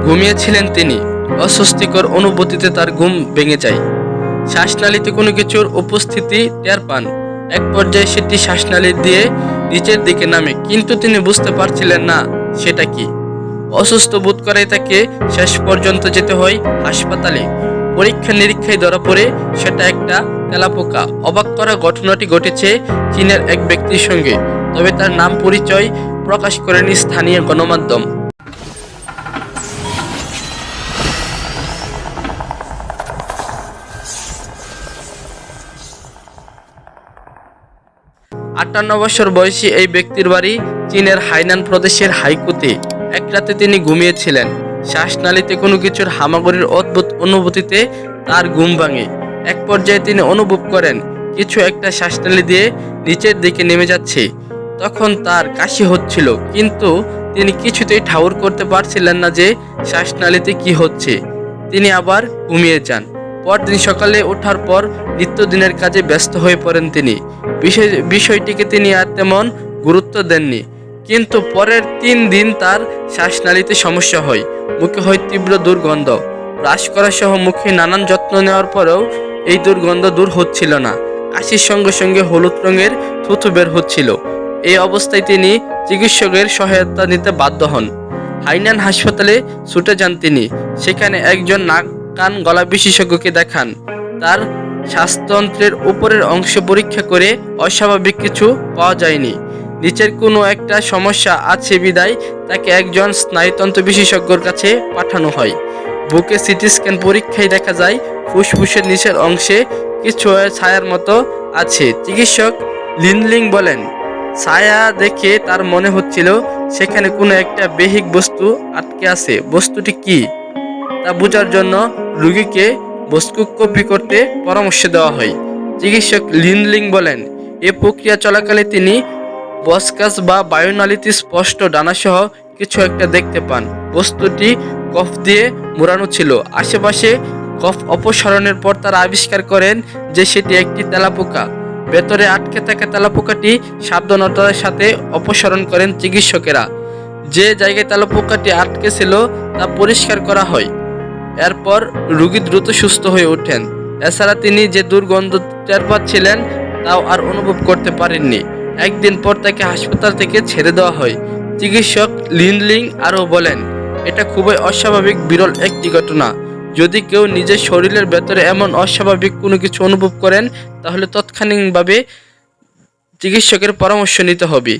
ঘুমিয়েছিলেন তিনি। অস্বস্তিকর অনুভূতিতে তার ঘুম ভেঙে যায়। শ্বাসনালীতে কোনো কিছুর উপস্থিতি টের পান। এক পর্যায়ে সেটি শ্বাসনালী দিয়ে নিচের দিকে নামে, কিন্তু তিনি বুঝতে পারছিলেন না সেটা কি। অসুস্থ বোধ করায় তাকে শেষ পর্যন্ত যেতে হয় হাসপাতালে। পরীক্ষা নিরীক্ষায় ধরা পড়ে সেটা একটা তেলাপোকা। অবাক করা ঘটনাটি ঘটেছে চীনের এক ব্যক্তির সঙ্গে, তবে তার নাম পরিচয় প্রকাশ করেনি স্থানীয় গণমাধ্যম। 58 বছর বয়সী এই ব্যক্তির বাড়ি চীনের হাইনান প্রদেশের হাইকুতে। এক রাতে তিনি ঘুমিয়েছিলেন। শ্বাসনালীতে কোনো কিছুর হামাগুড়ির অদ্ভুত অনুভূতিতে তার ঘুম ভাঙে। এক পর্যায়ে তিনি অনুভব করেন কিছু একটা শ্বাসনালী দিয়ে নিচের দিকে নেমে যাচ্ছে। তখন তার কাশি হচ্ছিল, কিন্তু তিনি কিছুতেই ঠাউর করতে পারছিলেন না যে শ্বাসনালীতে কি হচ্ছে। তিনি আবার ঘুমিয়ে যান। পরদিন সকালে ওঠার পর নিত্যদিনের কাজে ব্যস্ত হয়ে পড়েন তিনি। বিষয়টিকে তিনি আর তেমন গুরুত্ব দেননি। কিন্তু পরের 3 দিন তার শ্বাসনালীতে সমস্যা হয়। মুখে হয় তীব্র দুর্গন্ধ। ব্রাশ করা সহ মুখে নানান যত্ন নেওয়ার পরেও এই দুর্গন্ধ দূর হচ্ছিল না। কাশির সঙ্গে সঙ্গে হলুদ রঙের থুথু বের হচ্ছিল। এই অবস্থায় তিনি চিকিৎসকের সহায়তা নিতে বাধ্য হন। হাইনান হাসপাতালে ছুটে যান তিনি। সেখানে একজন নাক কান গলা বিশেষজ্ঞকে দেখান। তার শ্বাসতন্ত্রের উপরের অংশ পরীক্ষা করে অস্বাভাবিক কিছু পাওয়া যায়নি। নিচের কোনো একটা সমস্যা আছে বিদায় তাকে একজন স্নায়ুতন্ত্র বিশেষজ্ঞর কাছে পাঠানো হয়। বুকে সিটি স্ক্যান পরীক্ষায় দেখা যায় ফুসফুসের নিচের অংশে কিছু ছায়ার মতো আছে। চিকিৎসক লিনলিং বলেন, ছায়া দেখে তার মনে হচ্ছিল সেখানে কোনো একটা বেহিক বস্তু আটকে আছে। বস্তুটি কি তা বোঝার জন্য রোগীকে বস্তুকপি করতে পরামর্শ দেওয়া হয়। চিকিৎসক লিনলিং বলেন, এ প্রক্রিয়া চলাকালে তিনি বসকাস বা বায়ুনালীতে স্পষ্ট ডানাসহ কিছু একটা দেখতে পান। বস্তুটি কফ দিয়ে মোড়ানো ছিল। আশেপাশে কফ অপসারণের পর তারা আবিষ্কার করেন যে সেটি একটি তেলাপোকা। ভেতরে আটকে থাকা তেলাপোকাটি সাবধানতার সাথে অপসারণ করেন চিকিৎসকেরা। যে জায়গায় তেলাপোকাটি আটকে ছিল তা পরিষ্কার করা হয়। এরপর রোগী দ্রুত সুস্থ হয়ে ওঠেন। এছাড়া তিনি যে দুর্গন্ধ টের পাচ্ছিলেন তাও আর অনুভব করতে পারেননি। একদিন পর তাকে হাসপাতাল থেকে ছেড়ে দেওয়া হয়। চিকিৎসক লিনলিং আরও বলেন, এটা খুবই অস্বাভাবিক, বিরল একটি ঘটনা। যদি কেউ নিজের শরীরের ভেতরে এমন অস্বাভাবিক কোনো কিছু অনুভব করেন তাহলে তৎক্ষণিকভাবে চিকিৎসকের পরামর্শ নিতে হবে।